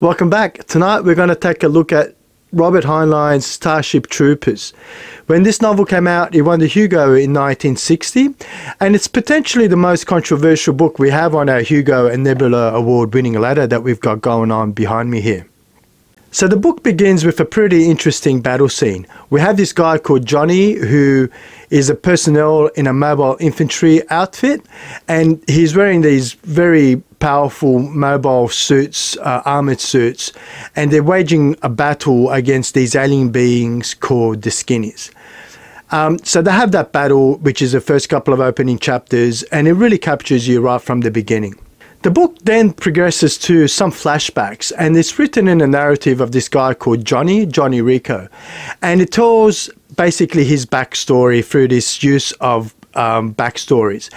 Welcome back. Tonight we're going to take a look at Robert Heinlein's Starship Troopers. When this novel came out, it won the Hugo in 1960, and it's potentially the most controversial book we have on our Hugo and Nebula award-winning ladder that we've got going on behind me here. So the book begins with a pretty interesting battle scene. We have this guy called Johnny, who is a personnel in a mobile infantry outfit, and he's wearing these very powerful mobile suits, armored suits, and they're waging a battle against these alien beings called the Skinnies. So they have that battle, which is the first couple of opening chapters, and it really captures you right from the beginning. The book then progresses to some flashbacks, and it's written in a narrative of this guy called Johnny Rico, and it tells basically his backstory through this use of backstories.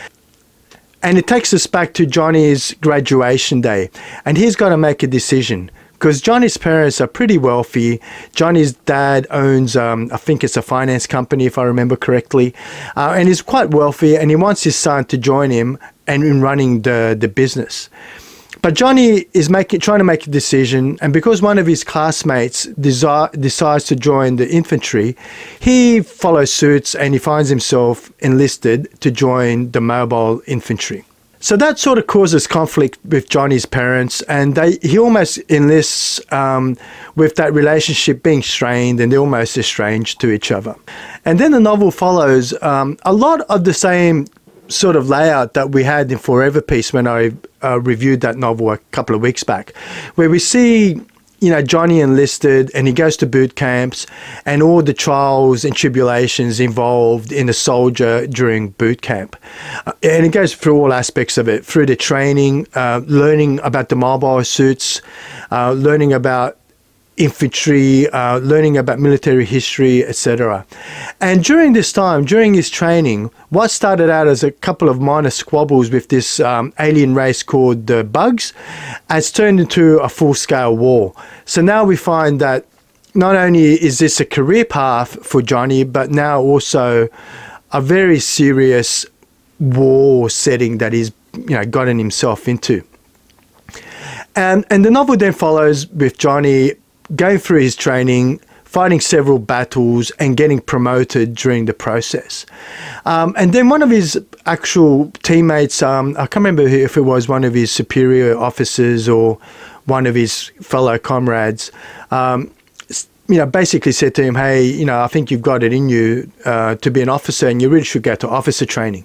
And it takes us back to Johnny's graduation day, and he's got to make a decision because Johnny's parents are pretty wealthy. Johnny's dad owns, I think it's a finance company if I remember correctly, and he's quite wealthy, and he wants his son to join him and in running the business. But Johnny is trying to make a decision, and because one of his classmates decides to join the infantry, he follows suit and he finds himself enlisted to join the mobile infantry. So that sort of causes conflict with Johnny's parents, and he almost enlists with that relationship being strained, and they're almost estranged to each other. And then the novel follows a lot of the same sort of layout that we had in Forever Peace when I reviewed that novel a couple of weeks back, where we see, you know, Johnny enlisted and he goes to boot camps and all the trials and tribulations involved in a soldier during boot camp. And it goes through all aspects of it, through the training, learning about the mobile suits, learning about infantry, learning about military history, etc. And during this time, during his training, what started out as a couple of minor squabbles with this alien race called the Bugs has turned into a full-scale war. So now we find that not only is this a career path for Johnny, but now also a very serious war setting that he's, you know, gotten himself into. And the novel then follows with Johnny going through his training, fighting several battles, and getting promoted during the process. And then one of his actual teammates, I can't remember if it was one of his superior officers or one of his fellow comrades, you know, basically said to him, hey, you know, I think you've got it in you to be an officer, and you really should go to officer training.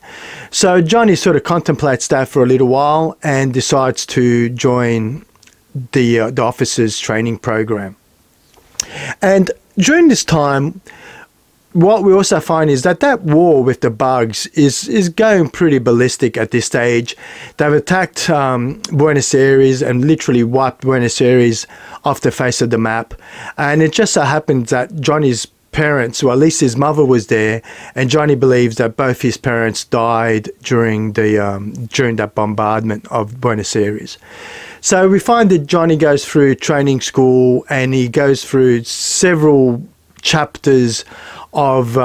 So Johnny sort of contemplates that for a little while and decides to join the officers training program. And during this time, what we also find is that war with the Bugs is going pretty ballistic at this stage. They've attacked Buenos Aires and literally wiped Buenos Aires off the face of the map. And it just so happens that Johnny's parents, or at least his mother, was there, and Johnny believes that both his parents died during that bombardment of Buenos Aires. So we find that Johnny goes through training school, and he goes through several chapters of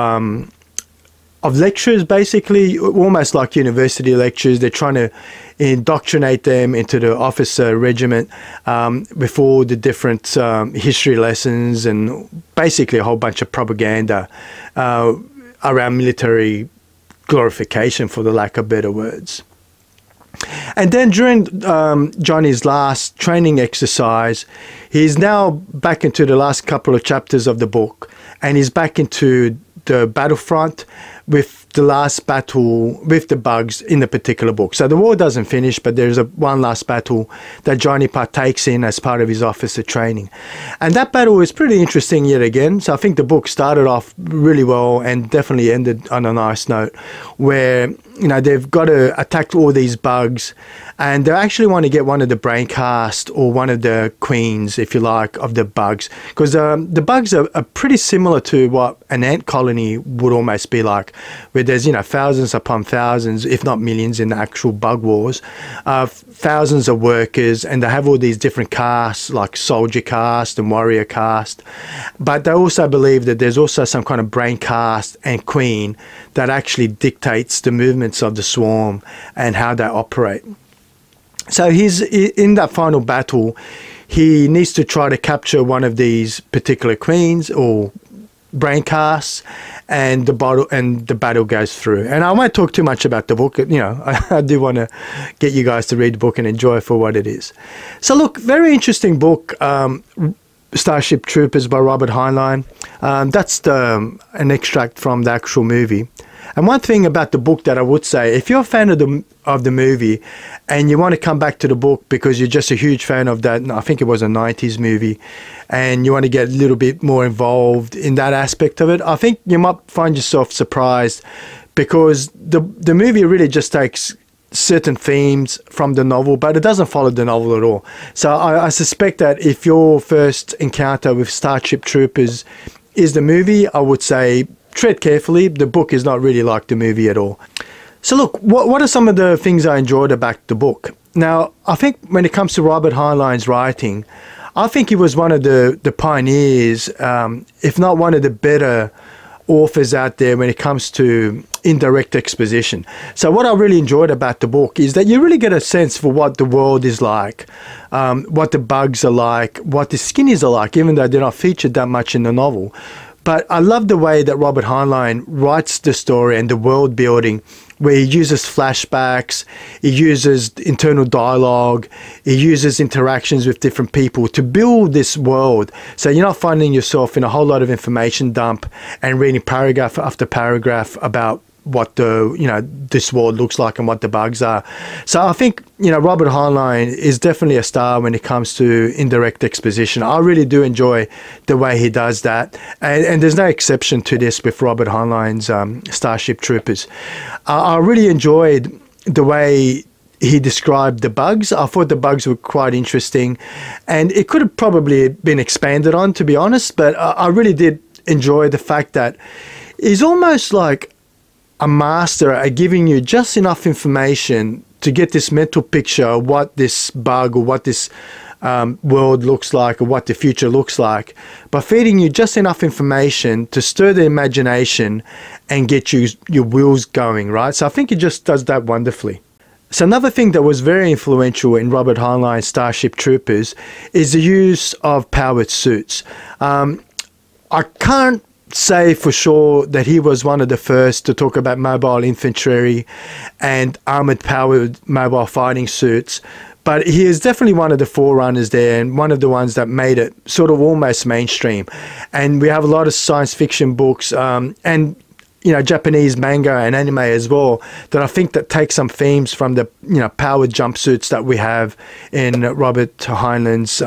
lectures, basically almost like university lectures. They're trying to indoctrinate them into the officer regiment with all the different history lessons and basically a whole bunch of propaganda around military glorification, for the lack of better words. And then during Johnny's last training exercise, he's now back into the last couple of chapters of the book, and he's back into the battlefront with the last battle with the Bugs in the particular book. So the war doesn't finish, but there's one last battle that Johnny partakes in as part of his officer training. And that battle is pretty interesting yet again. So I think the book started off really well and definitely ended on a nice note, where, you know, they've got to attack all these Bugs, and they actually want to get one of the brain cast, or one of the queens, if you like, of the Bugs, because the Bugs are pretty similar to what an ant colony would almost be like, where there's, you know, thousands upon thousands, if not millions, in the actual bug wars, thousands of workers, and they have all these different castes, like soldier caste and warrior caste. But they also believe that there's also some kind of brain caste and queen that actually dictates the movements of the swarm and how they operate. So he's in that final battle. he needs to try to capture one of these particular queens or brain casts, and the battle goes through. And I won't talk too much about the book. You know, I do want to get you guys to read the book and enjoy it for what it is. So look, very interesting book, Starship Troopers by Robert Heinlein. That's an extract from the actual movie. And one thing about the book that I would say, if you're a fan of the movie and you want to come back to the book because you're just a huge fan of that, I think it was a 90s movie, and you want to get a little bit more involved in that aspect of it, I think you might find yourself surprised, because the movie really just takes certain themes from the novel, but it doesn't follow the novel at all. So I suspect that if your first encounter with Starship Troopers is the movie, I would say tread carefully. The book is not really like the movie at all. So look, what are some of the things I enjoyed about the book? Now, I think when it comes to Robert Heinlein's writing, I think he was one of the pioneers, if not one of the better authors out there when it comes to indirect exposition. So what I really enjoyed about the book is that you really get a sense for what the world is like, what the bugs are like, what the skinnies are like, even though they're not featured that much in the novel. But I love the way that Robert Heinlein writes the story and the world building, where he uses flashbacks, he uses internal dialogue, he uses interactions with different people to build this world. So you're not finding yourself in a whole lot of information dump and reading paragraph after paragraph about what this world looks like and what the bugs are. So I think, Robert Heinlein is definitely a star when it comes to indirect exposition. I really do enjoy the way he does that, and there's no exception to this with Robert Heinlein's Starship Troopers. I really enjoyed the way he described the bugs. I thought the bugs were quite interesting, and it could have probably been expanded on, to be honest, but I really did enjoy the fact that he's almost like a master at giving you just enough information to get this mental picture of what this bug or what this world looks like or what the future looks like, by feeding you just enough information to stir the imagination and get your wheels going, right? So I think he just does that wonderfully. So another thing that was very influential in Robert Heinlein's Starship Troopers is the use of powered suits. I can't say for sure that he was one of the first to talk about mobile infantry and armored powered mobile fighting suits, but he is definitely one of the forerunners there, and one of the ones that made it sort of almost mainstream. And we have a lot of science fiction books and Japanese manga and anime as well, that I think that take some themes from the powered jumpsuits that we have in Robert Heinlein's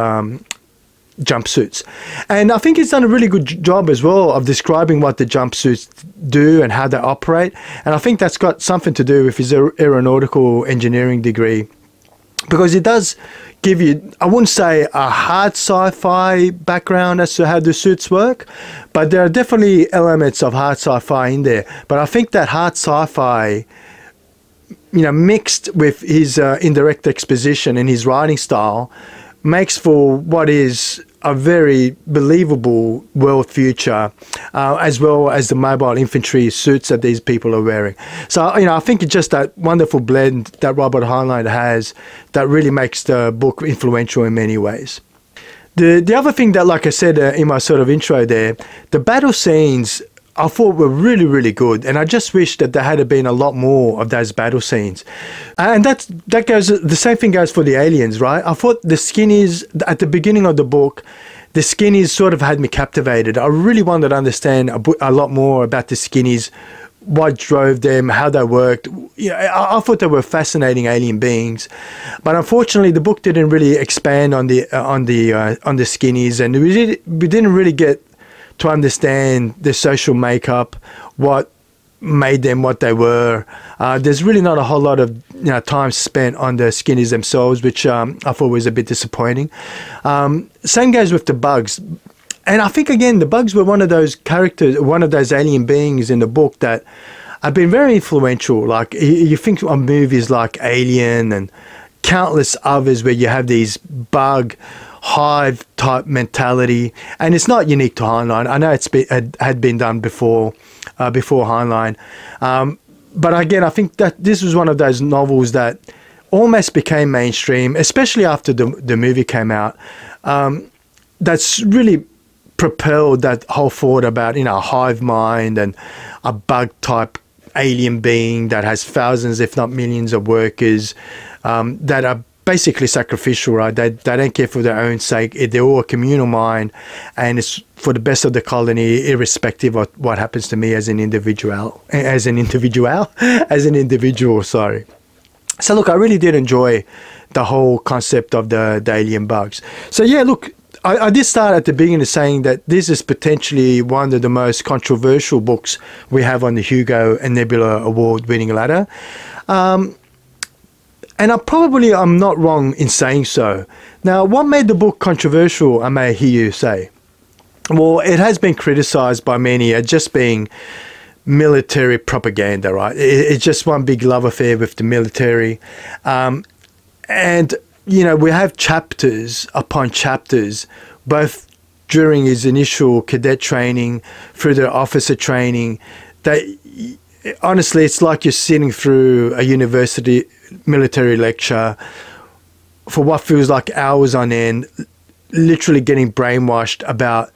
jumpsuits. And I think he's done a really good job as well of describing what the jumpsuits do and how they operate. And I think that's got something to do with his aeronautical engineering degree, because it does give you, I wouldn't say a hard sci-fi background as to how the suits work, but there are definitely elements of hard sci-fi in there. But I think that hard sci-fi, mixed with his indirect exposition and his writing style, makes for what is a very believable world future, as well as the mobile infantry suits that these people are wearing. So, I think it's just that wonderful blend that Robert Heinlein has that really makes the book influential in many ways. The other thing that, like I said in my sort of intro there, the battle scenes I thought were really, really good, and I just wish that there had been a lot more of those battle scenes. And that goes, the same thing goes for the aliens, right? I thought the skinnies at the beginning of the book, the skinnies sort of had me captivated. I really wanted to understand a lot more about the skinnies, what drove them, how they worked. I thought they were fascinating alien beings, but unfortunately, the book didn't really expand on the skinnies, and we didn't really get to understand their social makeup, what made them what they were. There's really not a whole lot of time spent on the skinnies themselves, which I thought was a bit disappointing. Same goes with the bugs. And I think, again, the bugs were one of those characters, one of those alien beings in the book that have been very influential. Like, you think of movies like Alien and countless others where you have these bug hive type mentality, and it's not unique to Heinlein. I know it had been done before Heinlein, but again, I think that this was one of those novels that almost became mainstream, especially after the movie came out. That's really propelled that whole thought about, you know, a hive mind and a bug type alien being that has thousands, if not millions, of workers that are basically sacrificial, right? They don't care for their own sake. They're all a communal mind, and it's for the best of the colony, irrespective of what happens to me as an individual. Sorry. So look, I really did enjoy the whole concept of the alien bugs. So yeah, look, I did start at the beginning saying that this is potentially one of the most controversial books we have on the Hugo and Nebula award-winning ladder. And I'm not wrong in saying so. Now, what made the book controversial, I may hear you say? Well, it has been criticized by many as just being military propaganda, right? It's just one big love affair with the military. And, you know, we have chapters upon chapters, both during his initial cadet training, through the officer training, that honestly, it's like you're sitting through a university military lecture for what feels like hours on end, literally getting brainwashed about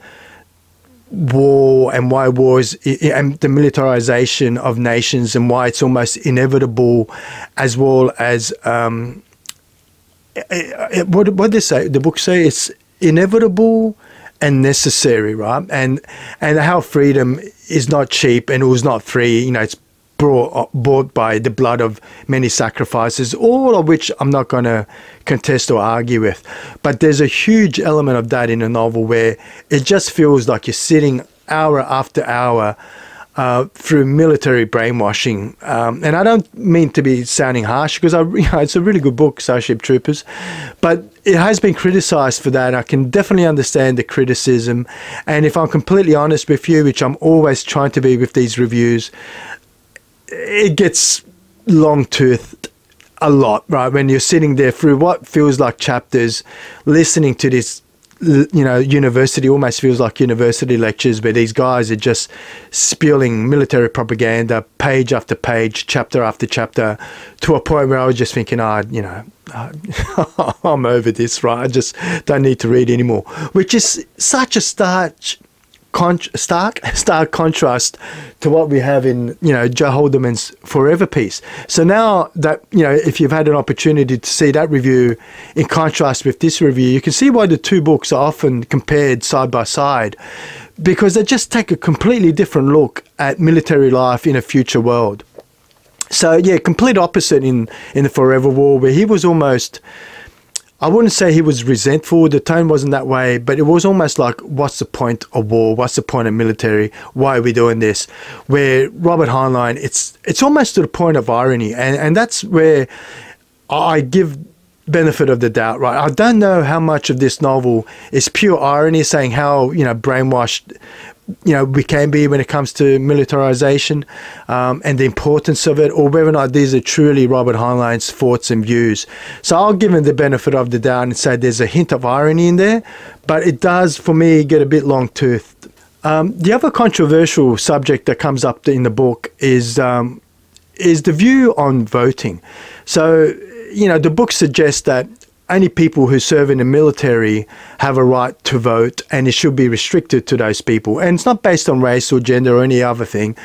war and why wars and the militarization of nations and why it's almost inevitable, as well as what did they say? The book say it's inevitable and necessary, right? And how freedom is not cheap and it was not free. You know, it's bought by the blood of many sacrifices, all of which I'm not going to contest or argue with. But there's a huge element of that in a novel where it just feels like you're sitting hour after hour through military brainwashing. And I don't mean to be sounding harsh, because it's a really good book, Starship Troopers, but it has been criticized for that. I can definitely understand the criticism. And if I'm completely honest with you, which I'm always trying to be with these reviews, it gets long-toothed a lot, right? When you're sitting there through what feels like chapters, listening to this, you know, university, almost feels like university lectures where these guys are just spewing military propaganda, page after page, chapter after chapter, to a point where I was just thinking, you know, I'm over this, right? I just don't need to read anymore, which is such a stark contrast to what we have in, you know, Joe Haldeman's Forever piece. So now that, you know, if you've had an opportunity to see that review in contrast with this review, you can see why the two books are often compared side by side, because they just take a completely different look at military life in a future world. So yeah, complete opposite in the Forever War, where he was almost, I wouldn't say he was resentful, the tone wasn't that way, but it was almost like, what's the point of war? What's the point of military? Why are we doing this? Where Robert Heinlein, it's almost to the point of irony. And that's where I give benefit of the doubt, right? I don't know how much of this novel is pure irony, saying how, you know, brainwashed, you know, we can be when it comes to militarization and the importance of it, or whether or not these are truly Robert Heinlein's thoughts and views. So I'll give him the benefit of the doubt and say there's a hint of irony in there, but it does, for me, get a bit long-toothed. The other controversial subject that comes up in the book is the view on voting. So, you know, the book suggests that only people who serve in the military have a right to vote, and it should be restricted to those people. And it's not based on race or gender or any other thing.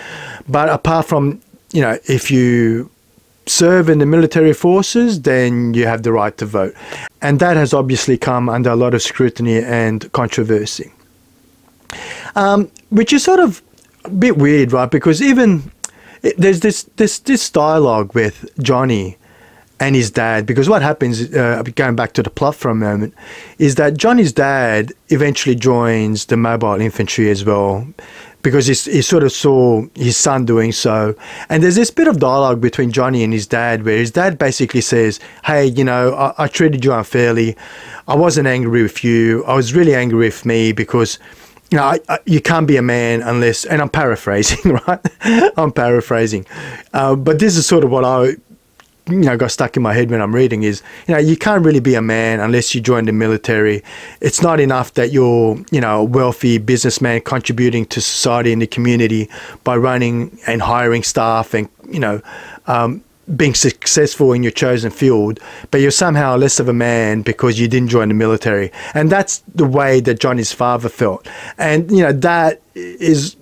But apart from, you know, if you serve in the military forces, then you have the right to vote. And that has obviously come under a lot of scrutiny and controversy. Which is sort of a bit weird, right? Because even there's this dialogue with Johnny and his dad, because what happens, going back to the plot for a moment, is that Johnny's dad eventually joins the mobile infantry as well, because he sort of saw his son doing so. And there's this bit of dialogue between Johnny and his dad where his dad basically says, hey, you know, I treated you unfairly. I wasn't angry with you. I was really angry with me because, you know, you can't be a man unless, and I'm paraphrasing, right? I'm paraphrasing. But this is sort of what I, you know, got stuck in my head when I'm reading is, you know, you can't really be a man unless you join the military. It's not enough that you're, you know, a wealthy businessman contributing to society and the community by running and hiring staff and, you know, being successful in your chosen field, but you're somehow less of a man because you didn't join the military. And that's the way that Johnny's father felt. And, you know, that is,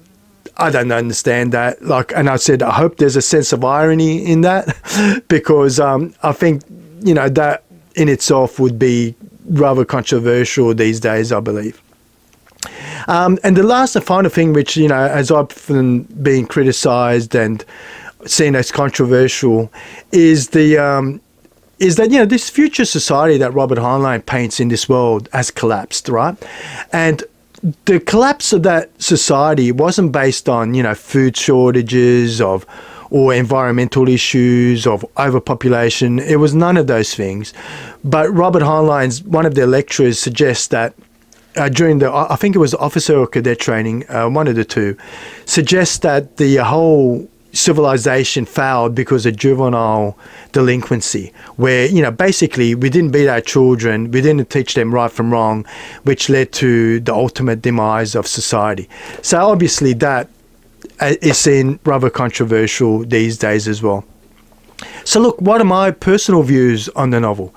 I don't understand that. Like, and I said, I hope there's a sense of irony in that because I think, you know, that in itself would be rather controversial these days, I believe. And the last and final thing, which, you know, has often been criticised and seen as controversial, is the is that, you know, this future society that Robert Heinlein paints in this world has collapsed, right? And the collapse of that society wasn't based on, you know, food shortages or environmental issues of overpopulation. It was none of those things. But Robert Heinlein's, one of their lecturers suggests that during the, I think it was officer or cadet training, one of the two, suggests that the whole civilization failed because of juvenile delinquency, where, you know, basically we didn't beat our children, we didn't teach them right from wrong, which led to the ultimate demise of society. So obviously that is seen rather controversial these days as well. So look, what are my personal views on the novel?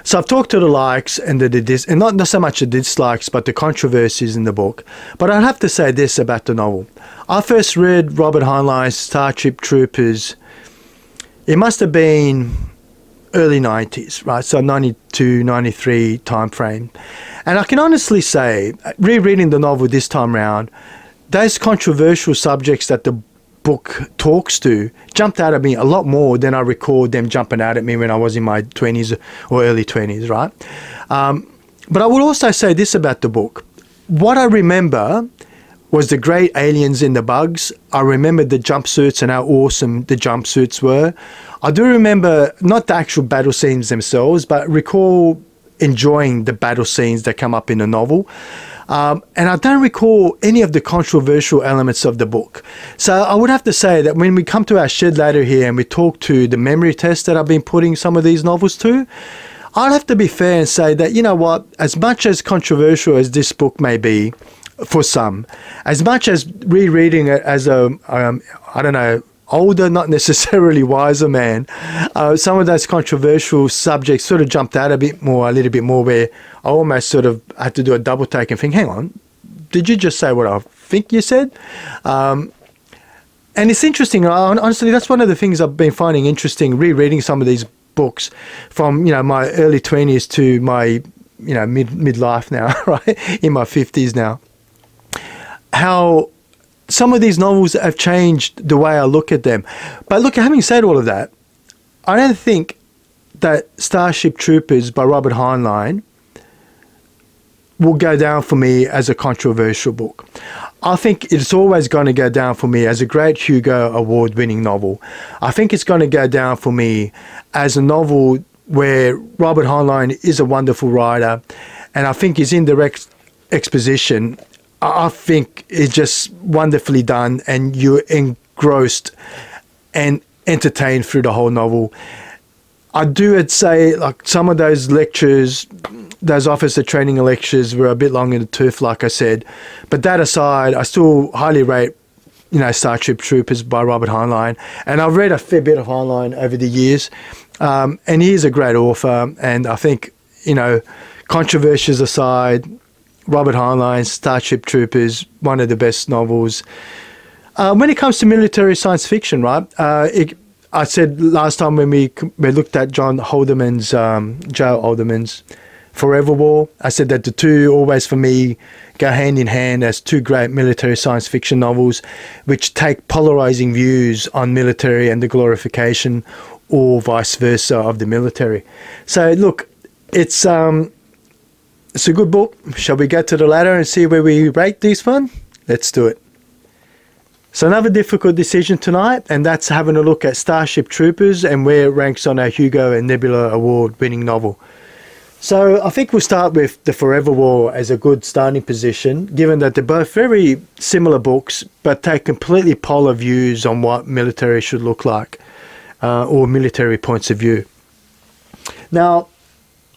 So I've talked to the likes and and not so much the dislikes, but the controversies in the book. But I'd have to say this about the novel. I first read Robert Heinlein's Starship Troopers, it must have been early 90s, right? So 92, 93 time frame. And I can honestly say, rereading the novel this time round, those controversial subjects that the book talks to jumped out at me a lot more than I recall them jumping out at me when I was in my 20s or early 20s, right? But I would also say this about the book. What I remember was the great aliens in the bugs. I remember the jumpsuits and how awesome the jumpsuits were. I do remember not the actual battle scenes themselves, but recall enjoying the battle scenes that come up in the novel. And I don't recall any of the controversial elements of the book. So I would have to say that when we come to our shed later here and we talk to the memory test that I've been putting some of these novels to, I'd have to be fair and say that, you know what, as much as controversial as this book may be for some, as much as rereading it as a, I don't know, older, not necessarily wiser man, some of those controversial subjects sort of jumped out a little bit more, where I almost sort of had to do a double take and think, hang on, did you just say what I think you said? And it's interesting, honestly, that's one of the things I've been finding interesting, rereading some of these books from, you know, my early 20s to my, you know, midlife now, right, in my 50s now. How some of these novels have changed the way I look at them. But look, having said all of that, I don't think that Starship Troopers by Robert Heinlein will go down for me as a controversial book. I think it's always going to go down for me as a great Hugo award-winning novel. I think it's going to go down for me as a novel where Robert Heinlein is a wonderful writer, and I think his indirect exposition, I think, is just wonderfully done, and you're engrossed and entertained through the whole novel. I do say, like, some of those lectures, those officer training lectures were a bit long in the tooth, like I said. But that aside, I still highly rate, you know, Starship Troopers by Robert Heinlein. And I've read a fair bit of Heinlein over the years. And he is a great author. And I think, you know, controversies aside, Robert Heinlein's Starship Troopers, one of the best novels. When it comes to military science fiction, right, I said last time when we looked at Joe Haldeman's Forever War, I said that the two always for me go hand in hand as two great military science fiction novels which take polarizing views on military and the glorification or vice versa of the military. So look, it's a good book. Shall we get to the ladder and see where we rate this one? Let's do it. So another difficult decision tonight, and that's having a look at Starship Troopers and where it ranks on our Hugo and Nebula award-winning novel. So I think we'll start with The Forever War as a good starting position, given that they're both very similar books, but take completely polar views on what military should look like, or military points of view. Now,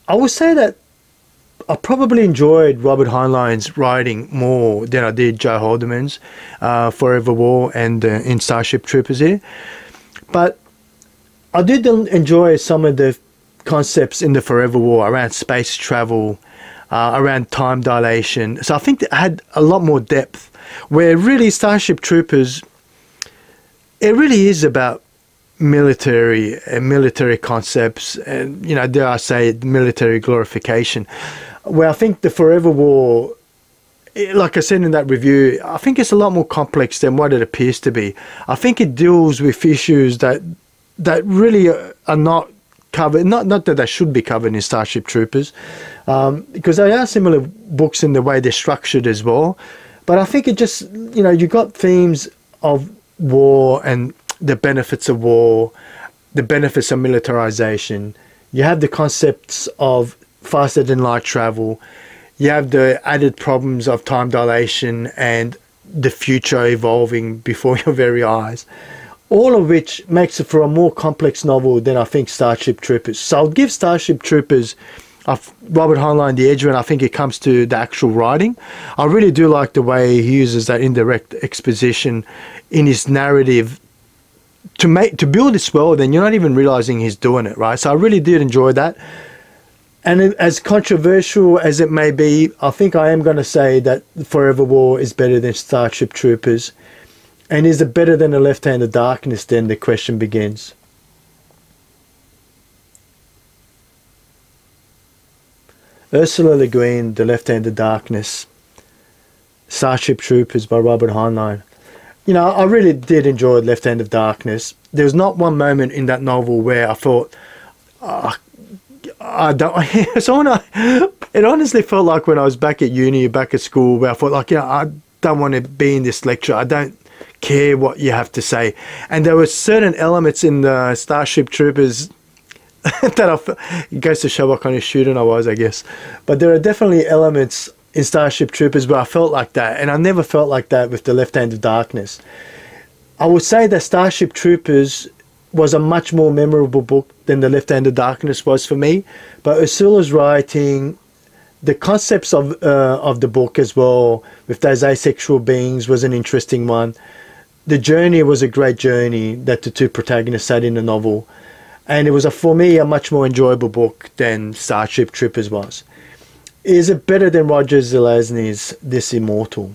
I would say that I probably enjoyed Robert Heinlein's writing more than I did Joe Haldeman's Forever War and in Starship Troopers here. But I did enjoy some of the concepts in the Forever War around space travel, around time dilation. So I think it had a lot more depth, where really Starship Troopers, it really is about military and military concepts, and, you know, dare I say, military glorification. Where I think the Forever War, like I said in that review, I think it's a lot more complex than what it appears to be. I think it deals with issues that really are not covered, not that they should be covered in Starship Troopers, because they are similar books in the way they're structured as well. But I think it just, you know, you got themes of war and the benefits of war, the benefits of militarization. You have the concepts of faster than light travel. You have the added problems of time dilation and the future evolving before your very eyes. All of which makes it for a more complex novel than I think Starship Troopers. So I'll give Starship Troopers Robert Heinlein the edge when I think it comes to the actual writing. I really do like the way he uses that indirect exposition in his narrative to build this world, and you're not even realizing he's doing it, right? So I really did enjoy that. And as controversial as it may be, I think I am going to say that Forever War is better than Starship Troopers. And is it better than The Left Hand of Darkness? Then the question begins. Ursula Le Guin, The Left Hand of Darkness. Starship Troopers by Robert Heinlein. You know, I really did enjoy Left Hand of Darkness. There was not one moment in that novel where I thought, I don't. It honestly felt like when I was back at uni, back at school, where I thought, like, you know, I don't want to be in this lecture. I don't care what you have to say. And there were certain elements in the Starship Troopers that it goes to show what kind of student I was, I guess. But there are definitely elements in Starship Troopers where I felt like that, and I never felt like that with The Left Hand of Darkness. I would say that Starship Troopers was a much more memorable book than The Left Hand of Darkness was for me. But Ursula's writing, the concepts of the book as well, with those asexual beings, was an interesting one. The journey was a great journey that the two protagonists had in the novel. And it was, for me, a much more enjoyable book than Starship Troopers was. Is it better than Roger Zelazny's This Immortal?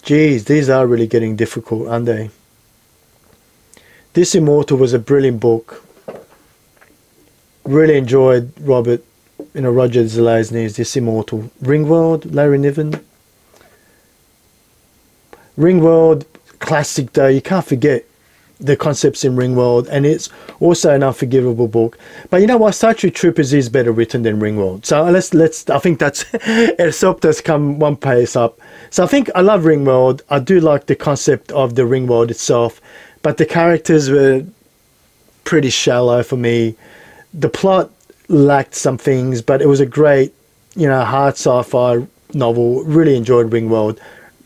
Geez, these are really getting difficult, aren't they? This Immortal was a brilliant book. Really enjoyed Roger Zelazny's This Immortal. Ringworld, Larry Niven. Ringworld, classic though, you can't forget the concepts in Ringworld, and it's also an unforgivable book. But you know what, Starship Troopers is better written than Ringworld. So let's I think that's it's helped us come one pace up. So I think I love Ringworld. I do like the concept of the Ringworld itself, but the characters were pretty shallow for me. The plot lacked some things, but it was a great, you know, hard sci-fi novel. Really enjoyed Ringworld,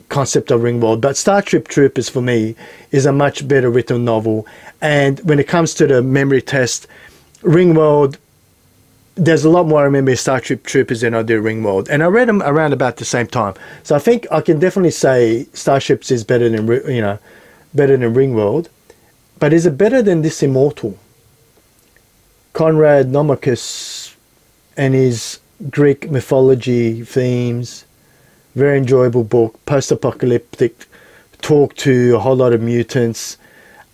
concept of Ringworld. But Starship Troopers for me is a much better written novel. And when it comes to the memory test, Ringworld, there's a lot more I remember Starship Troopers than I do Ringworld. And I read them around about the same time. So I think I can definitely say Starships is better than, you know, better than Ringworld. But is it better than This Immortal? Conrad Nomicus and his Greek mythology themes. Very enjoyable book. Post-apocalyptic, talk to a whole lot of mutants,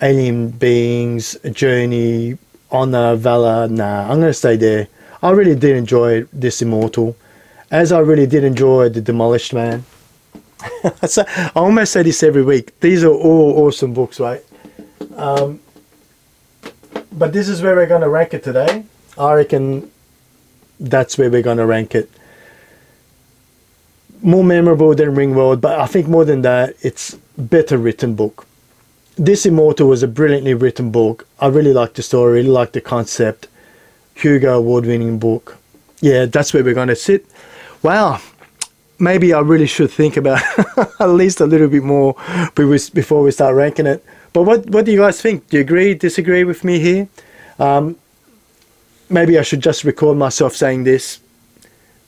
alien beings, a journey, honor, valor. Nah, I'm going to stay there. I really did enjoy This Immortal, as I really did enjoy The Demolished Man. So I almost say this every week. These are all awesome books, right? But this is where we're going to rank it today. I reckon that's where we're going to rank it. More memorable than Ringworld, but I think more than that, it's better written book. This Immortal was a brilliantly written book. I really liked the story, really liked the concept. Hugo award-winning book. Yeah, that's where we're going to sit. Wow. Maybe I really should think about at least a little bit more before we start ranking it. But what do you guys think? Do you agree, disagree with me here? Maybe I should just record myself saying this.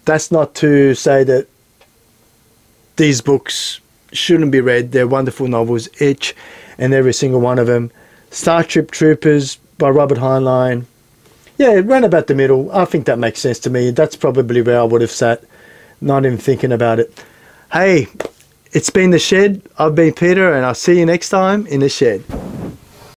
That's not to say that these books shouldn't be read. They're wonderful novels, each. and every single one of them. Starship Troopers by Robert Heinlein. Yeah, run about the middle. I think that makes sense to me. That's probably where I would have sat, not even thinking about it. Hey, it's been The Shed. I've been Peter, and I'll see you next time in The Shed.